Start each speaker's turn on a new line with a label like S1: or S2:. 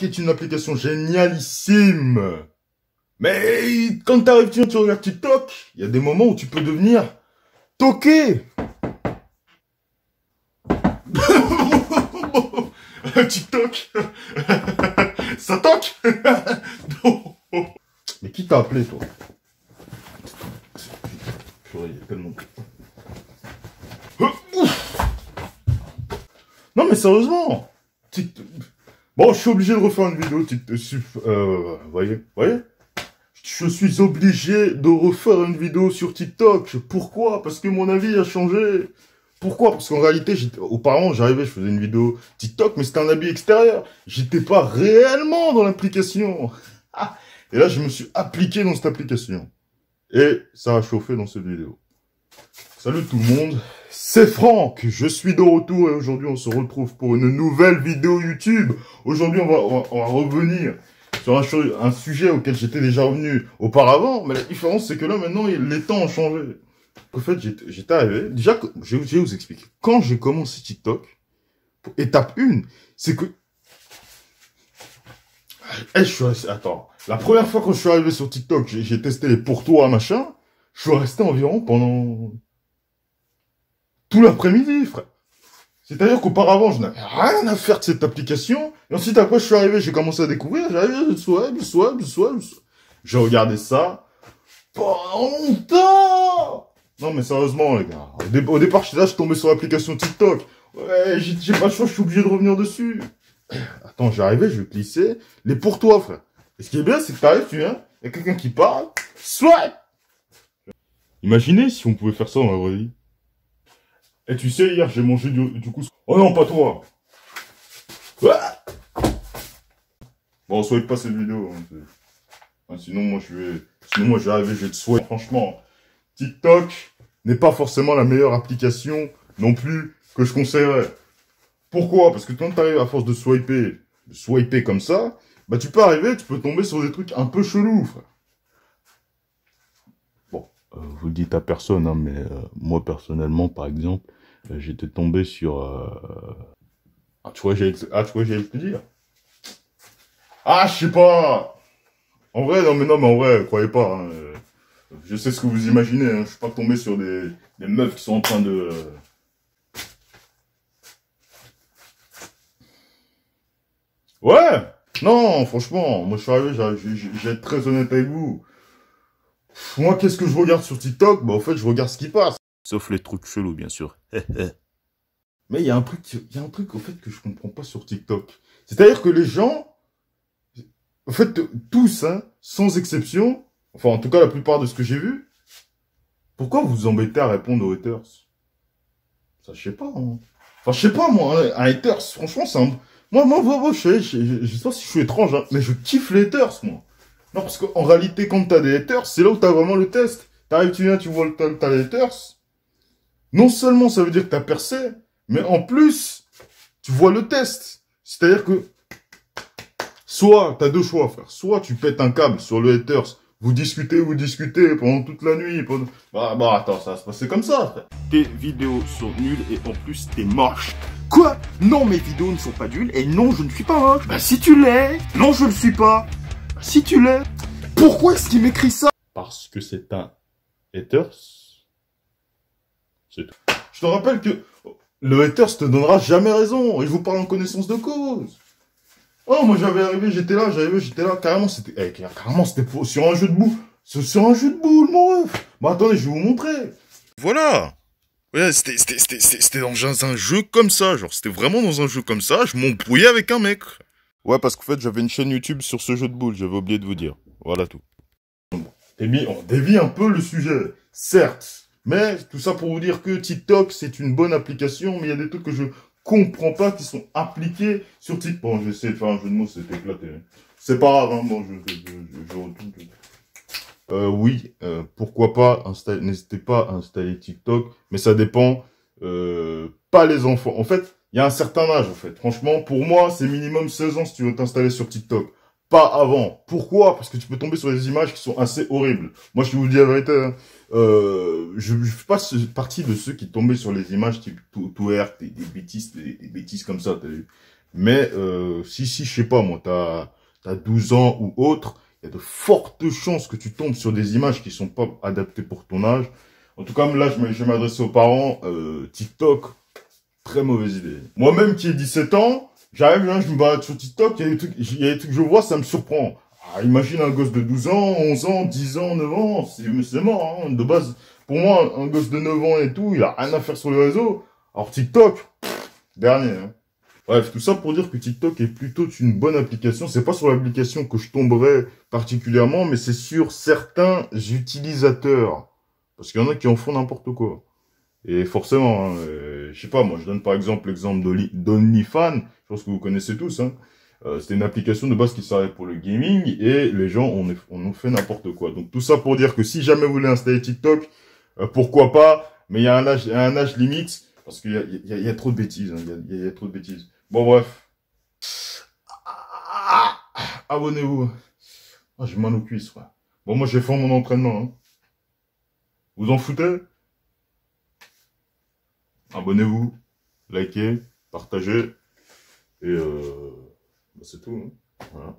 S1: TikTok est une application génialissime. Mais quand t'arrives, tu regardes TikTok, il y a des moments où tu peux devenir toqué. TikTok, ça toque. Non. Mais qui t'a appelé, toi? Purée, il y a tellement de... Non mais sérieusement, bon, je suis obligé de refaire une vidéo TikTok. Voyez, je suis obligé de refaire une vidéo sur TikTok. Pourquoi? Parce que mon avis a changé. Pourquoi? Parce qu'en réalité, auparavant, j'arrivais, je faisais une vidéo TikTok, mais c'était un habit extérieur. J'étais pas réellement dans l'application. Et là, je me suis appliqué dans cette application. Et ça a chauffé dans cette vidéo. Salut tout le monde, c'est Franck, je suis de retour et aujourd'hui on se retrouve pour une nouvelle vidéo YouTube. Aujourd'hui on va revenir sur un sujet auquel j'étais déjà revenu auparavant, mais la différence c'est que là maintenant les temps ont changé. En fait j'étais arrivé, déjà je vais vous expliquer. Quand j'ai commencé TikTok, étape 1, c'est que... Attends, la première fois quand je suis arrivé sur TikTok, j'ai testé les pour toi machin, je suis resté environ pendant... tout l'après-midi, frère. C'est-à-dire qu'auparavant, je n'avais rien à faire de cette application. Et ensuite, après, je suis arrivé, j'ai commencé à découvrir. J'arrivais, j'ai regardé ça pendant longtemps. Non, mais sérieusement, les gars. Au départ, je suis tombé sur l'application TikTok. Ouais, j'ai pas le choix, je suis obligé de revenir dessus. Attends, j'arrivais, je glissais. Les pour toi, frère. Et ce qui est bien, c'est que t'arrives, tu viens, il y a quelqu'un qui parle. Swipe! Imaginez si on pouvait faire ça dans la vraie vie. Et tu sais, hier, j'ai mangé du coup... Oh non, pas toi. Bon, on souhaite pas cette vidéo. Hein, sinon, moi, je vais arriver, je vais te souhaiter. Franchement, TikTok n'est pas forcément la meilleure application non plus que je conseillerais. Pourquoi? Parce que quand t'arrives à force de swiper comme ça, bah tu peux arriver, tu peux tomber sur des trucs un peu chelous, frère. Bon, vous le dites à personne, hein, mais moi, personnellement, par exemple, j'étais tombé sur... Ah, tu vois, j'allais te dire. Ah, je sais pas. En vrai, non, mais en vrai, croyez pas. Hein, je sais ce que vous imaginez. Hein, je suis pas tombé sur des meufs qui sont en train de... Ouais. Non, franchement, moi, je suis arrivé, je vais être très honnête avec vous. Moi, qu'est-ce que je regarde sur TikTok? Bah, en fait, je regarde ce qui passe. Sauf les trucs chelous, bien sûr. Mais il y a un truc, au fait, que je comprends pas sur TikTok. C'est-à-dire que les gens, en fait, tous, hein, sans exception, enfin, en tout cas, la plupart de ce que j'ai vu, pourquoi vous vous embêtez à répondre aux haters? Ça, je sais pas, hein. Enfin, je sais pas, moi, hein, un haters, franchement, c'est un... Moi, je sais pas si je suis étrange, hein, mais je kiffe les haters, moi. Non, parce qu'en réalité, quand t'as des haters, c'est là où t'as vraiment le test. T'arrives, tu viens, tu vois, t'as les haters. Non seulement ça veut dire que t'as percé, mais en plus, tu vois le test. C'est-à-dire que, soit, t'as deux choix, frère. Soit tu pètes un câble sur le haters, vous discutez pendant toute la nuit. Attends, ça va se passer comme ça, frère. Tes vidéos sont nulles et en plus, t'es moche. Quoi? Non, mes vidéos ne sont pas nulles et non, je ne suis pas moche. Bah, si tu l'es. Non, je ne le suis pas. Bah, si tu l'es. Pourquoi est-ce qu'il m'écrit ça? Parce que c'est un haters. C'est tout. Je te rappelle que le haters te donnera jamais raison. Et je vous parle en connaissance de cause. Oh, moi j'étais là, carrément c'était sur un jeu de boules. Sur un jeu de boules, mon ref. Bah attendez, je vais vous montrer. Voilà. Ouais, c'était dans un jeu comme ça, genre c'était vraiment dans un jeu comme ça, je m'embrouillais avec un mec. Ouais, parce qu'en fait j'avais une chaîne YouTube sur ce jeu de boules, j'avais oublié de vous dire. Voilà tout. On dévie un peu le sujet, certes. Mais tout ça pour vous dire que TikTok, c'est une bonne application, mais il y a des trucs que je comprends pas qui sont appliqués sur TikTok. Bon, je vais essayer de faire un jeu de mots, c'est éclaté. C'est pas grave, hein, bon, je retourne. Oui, pourquoi pas, n'hésitez pas à installer TikTok, mais ça dépend, pas les enfants. En fait, il y a un certain âge, en fait. Franchement, pour moi, c'est minimum 16 ans si tu veux t'installer sur TikTok. Pas avant. Pourquoi? Parce que tu peux tomber sur des images qui sont assez horribles. Moi, je vous dis la vérité, hein, je fais pas partie de ceux qui tombaient sur les images type twerk, des bêtises comme ça, t'as vu. Mais si, je sais pas, moi, t'as 12 ans ou autre, il y a de fortes chances que tu tombes sur des images qui sont pas adaptées pour ton âge. En tout cas, là, je vais m'adresser aux parents. TikTok, très mauvaise idée. Moi-même qui ai 17 ans, j'arrive, hein, je me balade sur TikTok, il y a des trucs que je vois, ça me surprend. Ah, imagine un gosse de 12 ans, 11 ans, 10 ans, 9 ans, c'est mort, hein. De base, pour moi, un gosse de 9 ans et tout, il a rien à faire sur les réseaux. Alors TikTok, dernier, hein. Bref, tout ça pour dire que TikTok est plutôt une bonne application. C'est pas sur l'application que je tomberai particulièrement, mais c'est sur certains utilisateurs. Parce qu'il y en a qui en font n'importe quoi. Et forcément, hein, je sais pas, moi je donne par exemple l'exemple d'OnlyFans, je pense que vous connaissez tous, hein. C'était une application de base qui servait pour le gaming et les gens on ont fait n'importe quoi. Donc tout ça pour dire que si jamais vous voulez installer TikTok, pourquoi pas, mais il y a un âge limite parce qu'il y a trop de bêtises, hein, il y a trop de bêtises. Bon bref, abonnez-vous. Ah, j'ai mal aux cuisses, quoi. Bon moi j'ai fait mon entraînement, hein. Vous en foutez? Abonnez-vous, likez, partagez et bah, c'est tout, hein. Voilà.